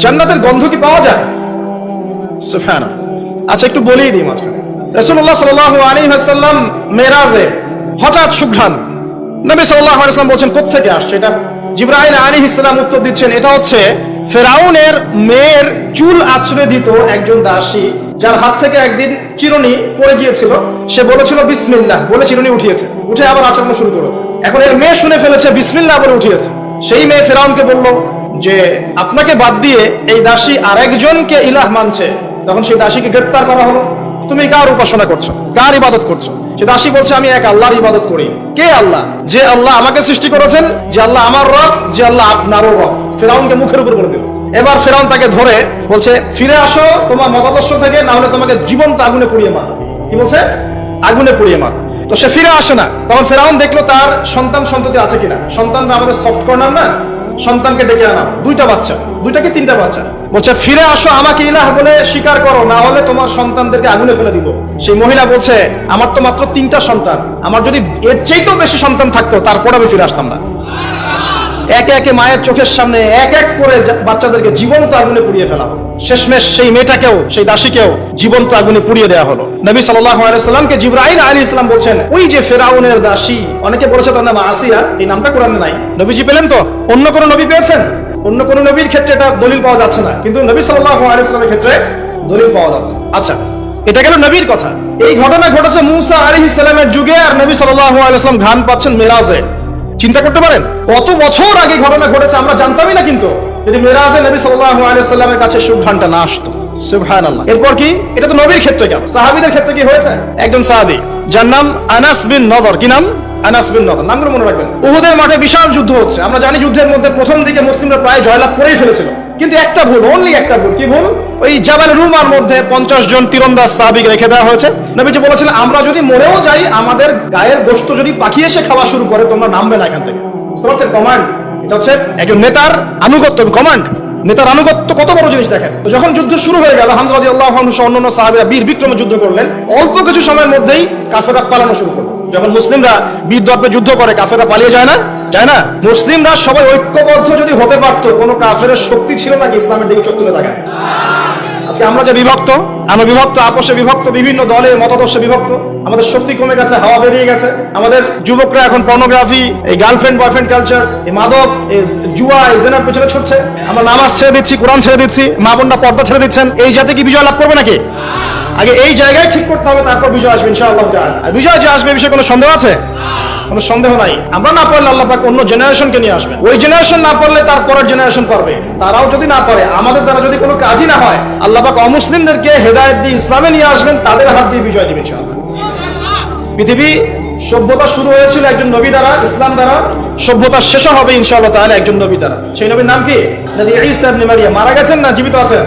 জান্নাতের গন্ধ কি পাওয়া যায়? সুবহানাল্লাহ। আচ্ছা, একটু বলেই দিই মাঝখানে। রাসূলুল্লাহ সাল্লাল্লাহু আলাইহি ওয়াসাল্লাম মেরাজে হঠাৎ সুঘ্রাণ। নবী সাল্লাল্লাহু আলাইহি ওয়াসাল্লাম বলছেন কোত্থেকে আসছে? এটা জিবরাইল আলাইহিস সালাম উত্তর দিচ্ছেন, এটা হচ্ছে ফেরাউনের মেয়ের চুল আঁচড়ে দিত একজন দাসী, যার হাত থেকে একদিন চিরুনি পড়ে গিয়েছিল। সে বলেছিল বিসমিল্লাহ বলে চিরুনি উঠিয়েছে, উঠে আবার আচরণ শুরু করেছে। এখন এর মেয়ে শুনে ফেলেছে বিসমিল্লাহ বলে উঠিয়েছে। সেই মেয়ে ফেরাউনকে বলল যে আপনাকে বাদ দিয়ে এই দাসী আরেকজনকে ইলাহ মানছে। তখন সেই দাসীকে গ্রেফতার করা হলো। তুমি কার উপাসনা করছো, কার ইবাদত করছো? সে দাসী বলছে আমি এক আল্লাহর ইবাদত করি। কে আল্লাহ? যে আল্লাহ আমাকে সৃষ্টি করেছেন, যে আল্লাহ আমার রব, যে আল্লাহ আপনারও রব। ফেরাউনকে মুখের উপর বলে দিল। এবার ফেরাউন তাকে ধরে বলছে ফিরে আসো তোমার মতাদর্শ থেকে, না হলে তোমাকে জীবন্ত আগুনে পুড়িয়ে মার। কি বলছে? আগুনে পুড়িয়ে মার। তো সে ফিরে আসে না। তখন ফেরাউন দেখলো তার সন্তান সন্ততি আছে কিনা। সন্তানরা আমাদের সফট কর্নার না, সন্তানকে ডেকে আনা, দুইটা বাচ্চা, দুইটা কি তিনটা বাচ্চা। বলছে ফিরে আসো, আমাকে ইলাহ বলে স্বীকার করো, না হলে তোমার সন্তানদেরকে আগুনে ফেলে দিব। সেই মহিলা বলছে আমার তো মাত্র 3টা সন্তান, আমার যদি এর চাইতেও বেশি সন্তান থাকতো তারপর আমি ফিরে আসতাম না। একে একে মায়ের চোখের সামনে এক এক করে বাচ্চাদেরকে জীবন্ত আগুনে পুড়িয়ে ফেলা হলো। শেষমেশ সেই মেয়েটাকেও, সেই দাসীকেও জীবন্ত আগুনে পুড়িয়ে দেওয়া হলো। নবী সাল্লাল্লাহু আলাইহি সাল্লামকে জিবরাইল আলাইহিস সালাম বলছেন ওই যে ফেরাউনের দাসী, অনেকে বলেছে তার নাম আসিয়া, এই নামটা কোরআনে নাই। নবীজি পেলেন তো? অন্য কোন নবী পেয়েছেন? অন্য কোন নবীর ক্ষেত্রে এটা দলিল পাওয়া যাচ্ছে না, কিন্তু নবী সাল্লাল্লাহু আলাইহি সাল্লামের ক্ষেত্রে দলিল পাওয়া যাচ্ছে। আচ্ছা, এটা গেল নবীর কথা। এই ঘটনা ঘটেছে মুসা আলাইহিস সালামের যুগে, আর নবী সাল্লাল্লাহু আলাইহি সাল্লাম ঘ্রাণ পাচ্ছেন মেরাজে। চিন্তা করতে পারেন কত বছর আগে ঘটনা ঘটেছে, আমরা জানতামই না। কিন্তু যদি মেরাজে নবী সাল্লাল্লাহু আলাইহি ওয়াসাল্লামের কাছে সুঘ্রাণটা না আসতো। সুবহানাল্লাহ। এরপর কি? এটা তো নবীর ক্ষেত্রে গেল। সাহাবীদের ক্ষেত্রে কি হয়েছে? একজন সাহাবী যার নাম আনাস বিন নজর। কি নাম? আনাস বিন নজর। নামগুলো মনে রাখবেন। উহুদের মাঠে বিশাল যুদ্ধ হচ্ছে। আমরা জানি যুদ্ধের মধ্যে প্রথম দিকে মুসলিমরা প্রায় জয়লাভ করেই ফেলেছিল, কিন্তু একটা ভুল, অনলি একটা ভুল। কি ভুল? ওই জাবাল রুমার মধ্যে 50 জন তীরন্দাজ সাহাবীকে রেখে দেওয়া হয়েছে। নবীজি বলেছিলেন আমরা যদি মরেও যাই, আমাদের গায়ের গোশত যদি পাখি এসে খাওয়া শুরু করে, তোমরা নামবে না এখান থেকে। বুঝতে পারছেন? কমান্ড। এটা হচ্ছে একজন নেতার আনুগত্য, কমান্ড। নেতার আনুগত্য কত বড় জিনিস দেখেন। তো যখন যুদ্ধ শুরু হয়ে গেল, হামজা রাদিয়াল্লাহু আনহু সহ অন্যান্য সাহাবীরা বীর বিক্রমে যুদ্ধ করলেন। অল্প কিছু সময়ের মধ্যেই কাফেররা পালানো শুরু করলো। যখন মুসলিমরা বীর দর্পে যুদ্ধ করে, কাফেররা পালিয়ে যায় না? যায় না? মুসলিমরা সবাই ঐক্যবদ্ধ যদি হতে পারতো, কোনো কাফেরের শক্তি ছিল নাকি ইসলামের দিকে চোখ তুলে তাকায়? আজকে আমরা যে বিভক্ত, আমরা বিভক্ত, আপোষে বিভক্ত, বিভিন্ন দলে মতাদর্শে বিভক্ত, আমাদের শক্তি কমে গেছে, হাওয়া বেরিয়ে গেছে। আমাদের যুবকরা এখন পর্নোগ্রাফি, এই গার্লফ্রেন্ড বয়ফ্রেন্ড কালচার, এই মাদক, এই জুয়া, এই জেনার পেছনে ছুটছে। আমরা নামাজ ছেড়ে দিচ্ছি, কোরআন ছেড়ে দিচ্ছি, মা বোনরা পর্দা ছেড়ে দিচ্ছেন। এই জাতি কি বিজয় লাভ করবে নাকি? আগে এই জায়গায় ঠিক করতে হবে, তারপর বিজয় আসবে ইনশাআল্লাহ। আর বিজয় যে আসবে, বিষয়ে কোনো সন্দেহ আছে? কোনো সন্দেহ নাই। আমরা না পড়লে আল্লাহ পাক অন্য জেনারেশনকে নিয়ে আসবে। ওই জেনারেশন না পড়লে তার পরের জেনারেশন পারবে। তারাও যদি না পারে, আমাদের দ্বারা যদি কোনো কাজই না হয়, আল্লাহ পাক অমুসলিমদেরকে হেদায়েত দিয়ে ইসলামে নিয়ে আসবেন, তাদের হাত দিয়ে বিজয় দিবেন ইনশাআল্লাহ। পৃথিবী সভ্যতা শুরু হয়েছিল একজন নবী দ্বারা, ইসলাম দ্বারা। সভ্যতা শেষ হবে ইনশাআল্লাহ তাআলা একজন নবী দ্বারা। সেই নবীর নাম কি? নবী ঈসা ইবনে মারইয়াম। মারা গেছেন না জীবিত আছেন?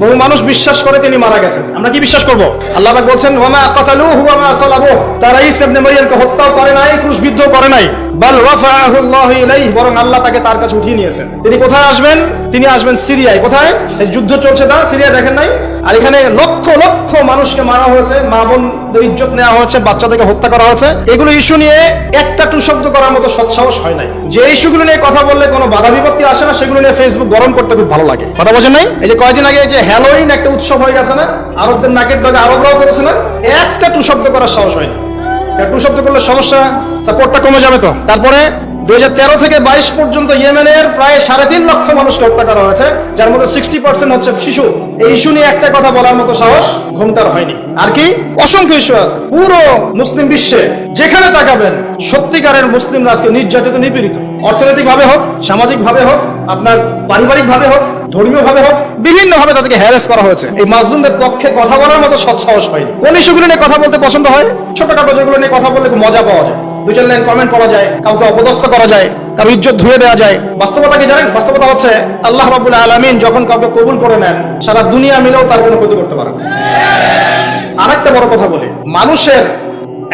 বহু মানুষ বিশ্বাস করে তিনি মারা গেছেন। আমরা কি বিশ্বাস করব? আল্লাহ পাক বলছেন ওয়ামা কাতালুহু ওয়ামা সালাবুহু, তারা ঈসা ইবনে মারইয়ামকে হত্যা করে নাই, ক্রুশবিদ্ধ করে নাই। বাল রাফাআহু আল্লাহু ইলাইহি, বরং আল্লাহ তাকে তার কাছে উঠিয়ে নিয়েছেন। তিনি কোথায় আসবেন? তিনি আসবেন সিরিয়ায়। কোথায়? এই যুদ্ধ চলছে না, সিরিয়া দেখেন নাই? আর এখানে লক্ষ লক্ষ মানুষকে মারা হয়েছে, মা বোনদের ইজ্জত নেওয়া হয়েছে, বাচ্চাদেরকে হত্যা করা হয়েছে। এগুলো ইস্যু নিয়ে একটা টু শব্দ করার মতো সৎসাহস হয় নাই। যে ইস্যুগুলো নিয়ে কথা বললে কোনো বাধা বিপত্তি আসে না, সেগুলো নিয়ে ফেসবুক গরম করতে খুব ভালো লাগে। কথা বোঝেন নাই? এই যে কয়েকদিন আগে যে হ্যালোইন একটা উৎসব হয়ে গেছে না, আরবদের নাকের ডগে আরবরাও করেছে না, একটা টু শব্দ করার সাহস হয় না। টু শব্দ করলে সমস্যা, সাপোর্টটা কমে যাবে। তো তারপরে 2013 থেকে 22 পর্যন্ত ইয়েমেনের প্রায় 3.5 লক্ষ মানুষকে হত্যা করা হয়েছে, যার মধ্যে 60% হচ্ছে শিশু। এই ইস্যু নিয়ে একটা কথা বলার মতো সাহস ঘুমটার হয়নি। আর কি অসংখ্য ইস্যু আছে পুরো মুসলিম বিশ্বে, যেখানে তাকাবেন সত্যিকারের মুসলিমরা আজকে নির্যাতিত, নিপীড়িত। অর্থনৈতিক ভাবে হোক, সামাজিক ভাবে হোক, আপনার পারিবারিক ভাবে হোক, ধর্মীয় ভাবে হোক, বিভিন্ন ভাবে তাদেরকে হ্যারাস করা হয়েছে। এই মাজলুমদের পক্ষে কথা বলার মতো সৎসাহস হয়নি। কোন ইস্যুগুলো নিয়ে কথা বলতে পছন্দ হয়? ছোটখাটো যেগুলো নিয়ে কথা বললে মজা পাওয়া যায়, 2-4 লাইন কমেন্ট পড়া যায়, কাউকে অপদস্থ করা যায়, কারো ইজ্জত ধুয়ে দেওয়া যায়। বাস্তবতা কি জানেন? বাস্তবতা হচ্ছে আল্লাহ রাব্বুল আলামিন যখন কাউকে কবুল করে নেন, সারা দুনিয়া মিলেও তার কোনো ক্ষতি করতে পারে না। আরেকটা বড় কথা বলি, মানুষের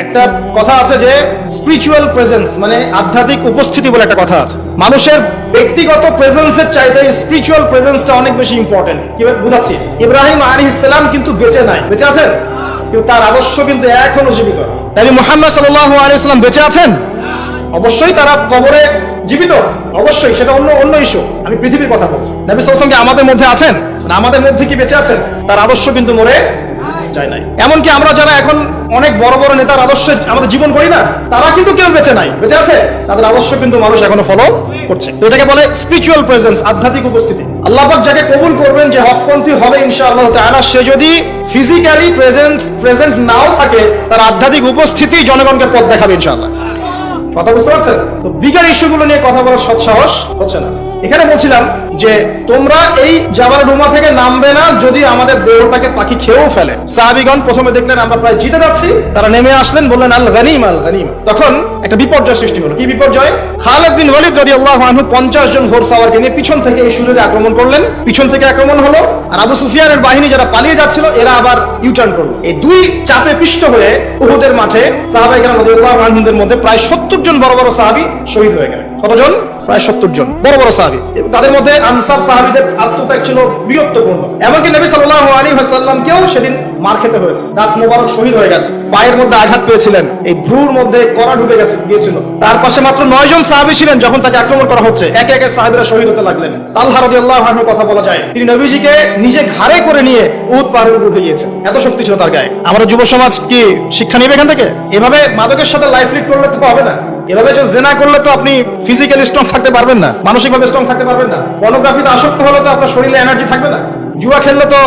একটা কথা আছে যে স্পিরিচুয়াল প্রেজেন্স, মানে আধ্যাত্মিক উপস্থিতি বলে একটা কথা আছে। মানুষের ব্যক্তিগত প্রেজেন্সের চাইতে স্পিরিচুয়াল প্রেজেন্সটা অনেক বেশি ইম্পর্টেন্ট। কিভাবে বুঝাচ্ছি? ইব্রাহিম আলাইহিস সালাম কিন্তু বেঁচে নাই, বেঁচে আছেন, কিন্তু তার আদর্শ কিন্তু এখনো জীবিত আছে। নবী মুহাম্মদ সাল্লাল্লাহু আলাইহি ওয়াসাল্লাম বেঁচে আছেন? অবশ্যই তারা কবরে জীবিত, অবশ্যই সেটা অন্য ইস্যু। আমি পৃথিবীর কথা বলছি। নবী সাল্লাল্লাহু আলাইহি ওয়াসাল্লাম কি আমাদের মধ্যে আছেন? না, আমাদের মধ্যে কি বেঁচে আছেন? তার আদর্শ কিন্তু মরে যায় নাই। এমনকি আমরা যারা এখন অনেক বড় বড় নেতার আদর্শে আমাদের জীবন করি না, তারা কিন্তু কেউ বেঁচে নাই, বেঁচে আছে, তাদের আদর্শ কিন্তু মানুষ এখনো ফলো করছে। তো এটাকে বলে স্পিরিচুয়াল প্রেজেন্স, আধ্যাত্মিক উপস্থিতি। আল্লাহ পাক যাকে কবুল করবেন, যে হকপন্থী হবে ইনশাআল্লাহ তাআলা, সে যদি ফিজিক্যালি প্রেজেন্ট নাও থাকে, তার আধ্যাত্মিক উপস্থিতি জনগণকে পথ দেখাবে ইনশাআল্লাহ। কথা বুঝতে পারছেন? তো বিগার ইস্যুগুলো নিয়ে কথা বলার সৎসাহস হচ্ছে না। এখানে বলছিলাম যে তোমরা এই জাবাল রুমা থেকে নামবে না যদি আমাদের দেহটাকে পাখি খেয়েও ফেলে। সাহাবীগণ প্রথমে দেখলেন আমরা প্রায় জিতে যাচ্ছি, তারা নেমে আসলেন, বললেন আল গনিম আল গনিম। তখন একটা বিপর্যয় সৃষ্টি হলো। কি বিপর্যয়? খালিদ বিন ওয়ালিদ রাদিয়াল্লাহু আনহু 50 জন ঘোড়সাওয়ারকে নিয়ে পিছন থেকে এই সুযোগে আক্রমণ করলেন। পিছন থেকে আক্রমণ হলো, আর আবু সুফিয়ানের বাহিনী যারা পালিয়ে যাচ্ছিল এরা আবার ইউটার্ন করলো। এই দুই চাপে পিষ্ট হয়ে উহুদের মাঠে সাহাবায়ে কেরাম রাদিয়াল্লাহু আনহুদের মধ্যে প্রায় 70 জন বড় বড় সাহাবী শহীদ হয়ে গেলেন। কতজন? প্রায় 70 জন বড় বড় সাহাবী। তাদের মধ্যে আনসার সাহাবীদের আত্মত্যাগ ছিল বীরত্বপূর্ণ। এমনকি নবী সাল্লাল্লাহু আলাইহি ওয়াসাল্লামকেও সেদিন মার খেতে হয়েছে, দাঁত মোবারক শহীদ হয়ে গেছে, পায়ের মধ্যে আঘাত পেয়েছিলেন, এই ভ্রুর মধ্যে কড়া ঢুকে গিয়েছিল। তার পাশে মাত্র 9 জন সাহাবী ছিলেন যখন তাকে আক্রমণ করা হচ্ছে। একে একে সাহাবীরা শহীদ হতে লাগলেন। তালহা রাদিয়াল্লাহু আনহুর কথা বলা যায়, তিনি নবীজিকে নিজে ঘাড়ে করে নিয়ে উহুদ পাহাড়ের উপর উঠে গিয়েছেন, এত শক্তি ছিল তার গায়ে। আমরা যুব সমাজ কি শিক্ষা নেবে এখান থেকে? এভাবে মাদকের সাথে লাইফ লিড করলে তো হবে না। এভাবে যদি জেনা করলে তো আপনি ফিজিক্যালি স্ট্রং থাকতে পারবেন না, মানসিকভাবে স্ট্রং থাকতে পারবেন না। পর্নোগ্রাফিতে আসক্ত হলে তো আপনার শরীরে এনার্জি থাকবে না। জুয়া খেললে তো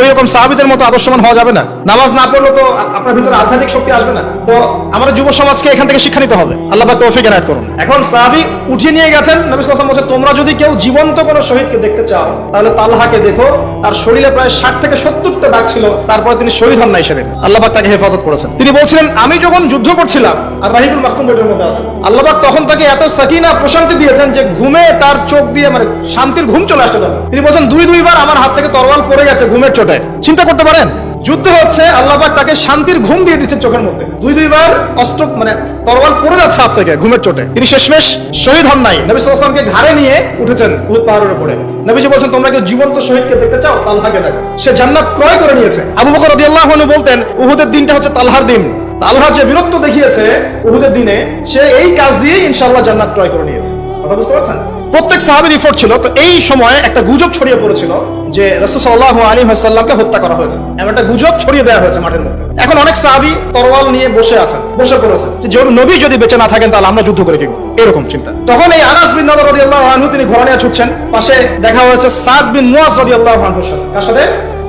ওই রকম সাহাবীদের মতো আদর্শবান হওয়া যাবে না। নামাজ না পড়লে তো আপনার ভিতরে আধ্যাত্মিক শক্তি আসবে না। তো আমাদের যুব সমাজকে এখান থেকে শিক্ষা নিতে হবে। আল্লাহ পাক তৌফিক এনায়েত করুন। এখন সাহাবী উঠিয়ে নিয়ে গেছেন। নবী সাল্লাল্লাহু আলাইহি ওয়াসাল্লাম বলেছেন, তোমরা যদি কেউ জীবন্ত কোনো শহীদকে দেখতে চাও তাহলে তালহাকে দেখো। তার শরীরে প্রায় 60 থেকে 70টা দাগ ছিল, তারপরে তিনি শহীদ হন নাই সেদিন। আল্লাহ পাক তাকে হেফাজত করেছেন। তিনি বলছিলেন, আমি যখন যুদ্ধ করছিলাম, আর রাহিবুল মাকতুম বইটার মধ্যে আছে, আল্লাহ পাক তখন তাকে এত সাকিনা প্রশান্তি দিয়েছেন যে ঘুমে তার চোখ দিয়ে মানে শান্তির ঘুম চলে আসতে পারে। তিনি বলছেন, দুইবার আমার হাত থেকে তরোয়াল পড়ে গেছে ঘুমের চোটে। চিন্তা করতে পারেন, যুদ্ধ হচ্ছে, আল্লাহ পাক তাকে শান্তির ঘুম দিয়ে দিচ্ছেন চোখের মধ্যে। দুইবার অস্ত্র মানে তরোয়াল পড়ে যাচ্ছে হাত থেকে ঘুমের চোটে। তিনি শেষমেশ শহীদ হন নাই। নবী সাল্লাল্লাহু আলাইহি ওয়াসাল্লামকে ঘাড়ে নিয়ে উঠেছেন উহুদ পাহাড়ের উপরে। নবীজি বলছেন, তোমরা কি জীবন্ত শহীদকে দেখতে চাও? তালহাকে দেখো, সে জান্নাত ক্রয় করে নিয়েছে। আবু বকর রাদিয়াল্লাহু আনহু বলতেন, উহুদের দিনটা হচ্ছে তালহার দিন। তালহা যে বীরত্ব দেখিয়েছে উহুদের দিনে, সে এই কাজ দিয়ে ইনশাআল্লাহ জান্নাত ক্রয় করে নিয়েছে। কথা বুঝতে পারছেন? প্রত্যেক সাহাবীর এফোর্ট ছিল। তো এই সময় একটা গুজব ছড়িয়ে পড়েছিল যে রাসূল সাল্লাল্লাহু আলাইহি ওয়াসাল্লামকে হত্যা করা হয়েছে, এমন একটা গুজব ছড়িয়ে দেওয়া হয়েছে মাঠের মধ্যে। এখন অনেক সাহাবী তরোয়াল নিয়ে বসে পড়েছেন যে নবী যদি বেঁচে না থাকেন তাহলে আমরা যুদ্ধ করে কি করব, এরকম চিন্তা। তখন এই আনাস বিন নাদর রাদিয়াল্লাহু আনহু তিনি ঘোড়া নিয়ে ছুটছেন, পাশে দেখা হয়েছে সাদ বিন মুয়াজ রাদিয়াল্লাহু আনহুর সাথে। কার সাথে?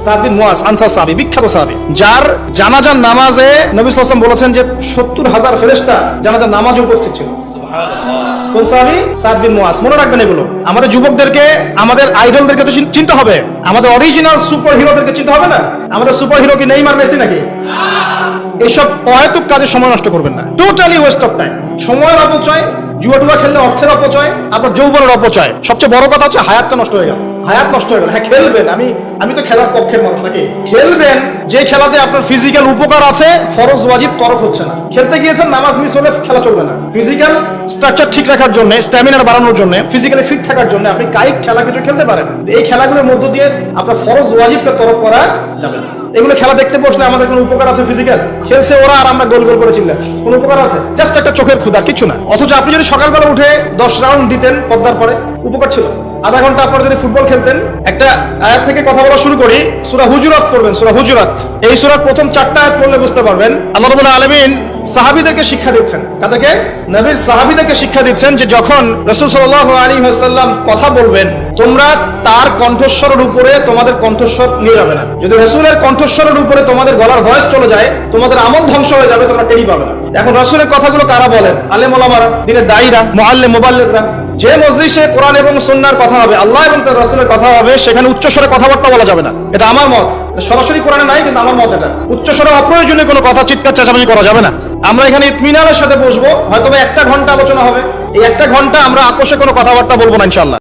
সাদ বিন মুয়াজ, আনসার সাহাবী, বিখ্যাত সাহাবী, যার জানাজার নামাজে নবী সাল্লাল্লাহু আলাইহি ওয়াসাল্লাম বলেছেন যে 70,000 ফেরেশতা জানাজার নামাজে উপস্থিত ছিল। সুবহানাল্লাহ। কোন সাহাবী? সাদ বিন মুয়াজ। মনে রাখবেন এগুলো। আমাদের যুবকদেরকে, আমাদের আইডলদেরকে তো চিনতে হবে, আমাদের অরিজিনাল সুপার হিরোদেরকে চিনতে হবে না। আমাদের সুপার হিরো কি নেইমার, মেসি নাকি? এইসব অহেতুক কাজে সময় নষ্ট করবেন না। টোটালি ওয়েস্ট অফ টাইম, সময়ের অপচয়। জুয়া খেললে অর্থের অপচয়, আপনার যৌবনের অপচয়। সবচেয়ে বড় কথা হচ্ছে হায়াতটা নষ্ট হয়ে গেল। হায়াত নষ্ট হয়ে গেল। হ্যাঁ, খেলবেন, আমি তো খেলার পক্ষের মানুষ নাকি? খেলবেন যে খেলাতে আপনার ফিজিক্যাল উপকার আছে, ফরজ ওয়াজিব তরক হচ্ছে না। খেলতে গিয়েছেন, নামাজ মিস হলে খেলা চলবে না। ফিজিক্যাল স্ট্রাকচার ঠিক রাখার জন্য, স্ট্যামিনা বাড়ানোর জন্য, ফিজিক্যালি ফিট থাকার জন্য আপনি কায়িক খেলা কিছু খেলতে পারেন। এই খেলাগুলোর মধ্য দিয়ে আপনার ফরজ ওয়াজিবকে তরক করা যাবে না। এগুলো খেলা দেখতে বসলে আমাদের কোনো উপকার আছে? ফিজিক্যাল খেলছে ওরা, আর আমরা গোল করে চিল্লাচ্ছি, কোনো উপকার আছে? জাস্ট একটা চোখের ক্ষুধা, কিছু না। অথচ আপনি যদি সকালবেলা উঠে 10 রাউন্ড দিতেন পদ্মার পরে, উপকার ছিল। আধা ঘন্টা আপনারা যদি ফুটবল খেলতেন। একটা আয়াত থেকে কথা বলা শুরু করি, সূরা হুজুরাত পড়বেন। সূরা হুজুরাত, এই সূরার প্রথম 4টা আয়াত পড়লে বুঝতে পারবেন আল্লাহ রাব্বুল আলামিন সাহাবীদেরকে শিক্ষা দিচ্ছেন। কাদেরকে? নবীর সাহাবীদেরকে শিক্ষা দিচ্ছেন যে যখন রাসূল সাল্লাল্লাহু আলাইহি ওয়াসাল্লাম কথা বলবেন, তোমরা তার কণ্ঠস্বরের উপরে তোমাদের কণ্ঠস্বর নিয়ে যাবে না। যদি রাসূলের কণ্ঠস্বরের উপরে তোমাদের গলার ভয়েস চলে যায়, তোমাদের আমল ধ্বংস হয়ে যাবে, তোমরা টেরই পাবে না। এখন রাসূলের কথাগুলো কারা বলেন? আলেম ওলামারা, দিনের দায়ীরা, মুআল্লিম, মুবাল্লিগরা। যে মজলিসে কোরআন এবং সুন্নাহর কথা হবে, আল্লাহ এবং তার রাসূলের কথা হবে, সেখানে উচ্চস্বরে কথাবার্তা বলা যাবে না। এটা আমার মত, সরাসরি কোরআনে নাই, কিন্তু আমার মত এটা। উচ্চস্বরে অপ্রয়োজনীয় কোনো কথা, চিৎকার চেঁচামেচি করা যাবে না। আমরা এখানে ইতমিনানের সাথে বসবো, হয়তো 1 ঘন্টা আলোচনা হবে। এই 1 ঘন্টা আমরা আপোষে কোনো কথাবার্তা বলবো না ইনশাআল্লাহ।